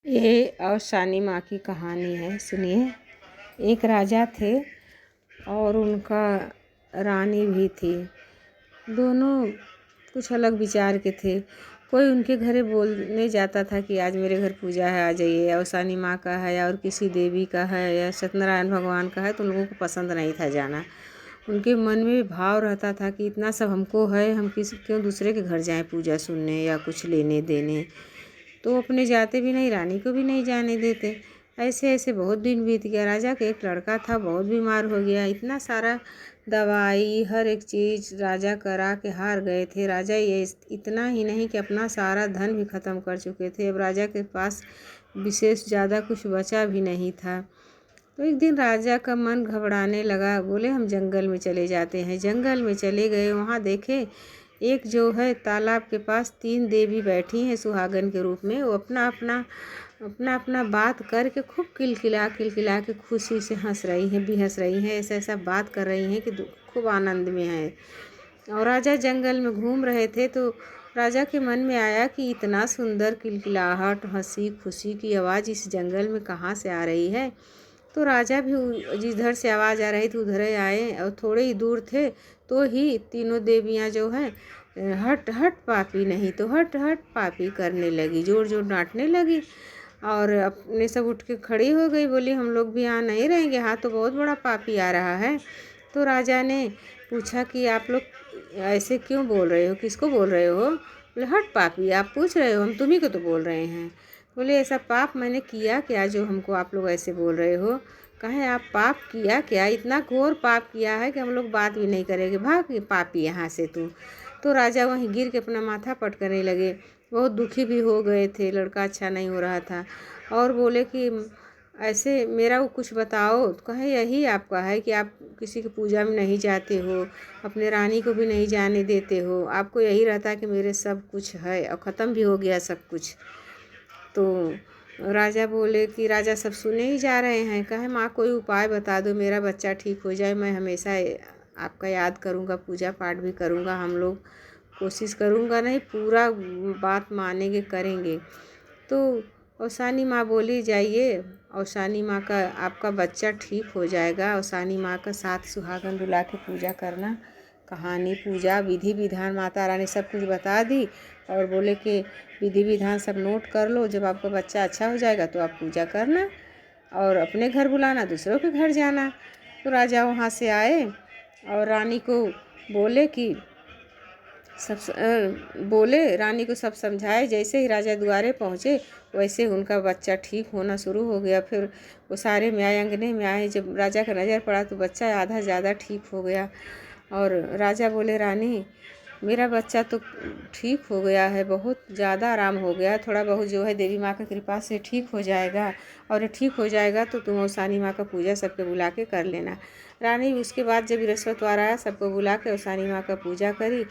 ये अवसानी माँ की कहानी है, सुनिए। एक राजा थे और उनका रानी भी थी। दोनों कुछ अलग विचार के थे। कोई उनके घरे बोलने जाता था कि आज मेरे घर पूजा है, आ जाइए। अवसानी माँ का है या और किसी देवी का है या सत्यनारायण भगवान का है, तो उन लोगों को पसंद नहीं था जाना। उनके मन में भाव रहता था कि इतना सब हमको है, हम क्यों दूसरे के घर जाएं पूजा सुनने या कुछ लेने देने। तो अपने जाते भी नहीं, रानी को भी नहीं जाने देते। ऐसे ऐसे बहुत दिन बीत गया। राजा का एक लड़का था, बहुत बीमार हो गया। इतना सारा दवाई हर एक चीज़ राजा करा के हार गए थे। राजा ये इतना ही नहीं कि अपना सारा धन भी ख़त्म कर चुके थे। अब राजा के पास विशेष ज़्यादा कुछ बचा भी नहीं था। तो एक दिन राजा का मन घबराने लगा। बोले हम जंगल में चले जाते हैं। जंगल में चले गए। वहाँ देखे एक जो है तालाब के पास 3 देवी बैठी हैं सुहागन के रूप में। वो अपना अपना बात करके खूब किलकिला के खुशी से हंस रही हैं, भी हंस रही हैं, ऐसा बात कर रही हैं कि खूब आनंद में हैं। और राजा जंगल में घूम रहे थे तो राजा के मन में आया कि इतना सुंदर किलकिलाहट, हंसी खुशी की आवाज़ इस जंगल में कहाँ से आ रही है। तो राजा भी जिधर से आवाज़ आ रही थी उधर ही आए और थोड़े ही दूर थे तो ही तीनों देवियाँ जो हैं हट हट पापी, नहीं तो हट हट पापी करने लगी, जोर जोर डांटने लगी। और अपने सब उठ के खड़ी हो गई। बोली हम लोग भी यहाँ नहीं रहेंगे, हाँ तो बहुत बड़ा पापी आ रहा है। तो राजा ने पूछा कि आप लोग ऐसे क्यों बोल रहे हो, किसको बोल रहे हो। बोले हट पापी, आप पूछ रहे हो, हम तुम्ही को तो बोल रहे हैं। बोले ऐसा पाप मैंने किया क्या जो हमको आप लोग ऐसे बोल रहे हो। कहें आप पाप किया क्या, इतना घोर पाप किया है कि हम लोग बात भी नहीं करेंगे, भाग पापी यहाँ से तू। तो राजा वहीं गिर के अपना माथा पटकने लगे। बहुत दुखी भी हो गए थे, लड़का अच्छा नहीं हो रहा था। और बोले कि ऐसे मेरा वो कुछ बताओ। तो कहे यही आपका है कि आप किसी की पूजा में नहीं जाते हो, अपने रानी को भी नहीं जाने देते हो, आपको यही रहता है कि मेरे सब कुछ है और ख़त्म भी हो गया सब कुछ। तो राजा बोले कि राजा सब सुने ही जा रहे हैं। कहे माँ कोई उपाय बता दो, मेरा बच्चा ठीक हो जाए, मैं हमेशा आपका याद करूँगा, पूजा पाठ भी करूँगा, हम लोग कोशिश करूँगा, नहीं पूरा बात मानेंगे करेंगे। तो औसानी माँ बोली जाइए, औसानी माँ का आपका बच्चा ठीक हो जाएगा। औसानी माँ का 7 सुहागन बुला के पूजा करना। कहानी पूजा विधि विधान माता रानी सब कुछ बता दी और बोले कि विधि विधान सब नोट कर लो, जब आपका बच्चा अच्छा हो जाएगा तो आप पूजा करना और अपने घर बुलाना, दूसरों के घर जाना। तो राजा वहाँ से आए और रानी को बोले कि बोले रानी को सब समझाए। जैसे ही राजा द्वारे पहुँचे वैसे उनका बच्चा ठीक होना शुरू हो गया। फिर वो सारे में आए, अंगने में आए। जब राजा का नज़र पड़ा तो बच्चा आधा ज़्यादा ठीक हो गया। और राजा बोले रानी मेरा बच्चा तो ठीक हो गया है, बहुत ज़्यादा आराम हो गया, थोड़ा बहुत जो है देवी माँ की कृपा से ठीक हो जाएगा। और ठीक हो जाएगा तो तुम औसानी माँ का पूजा सबके बुला के कर लेना। रानी उसके बाद जब बृहस्पतिवार आया सबको बुला के औसानी माँ का पूजा करी।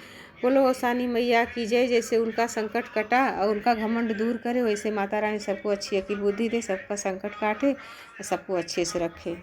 बोलो औसानी मैया की जय। जैसे उनका संकट कटा और उनका घमंड दूर करे, वैसे माता रानी सबको अच्छी अकील बुद्धि दे, सबका संकट काटे और सबको अच्छे से रखे।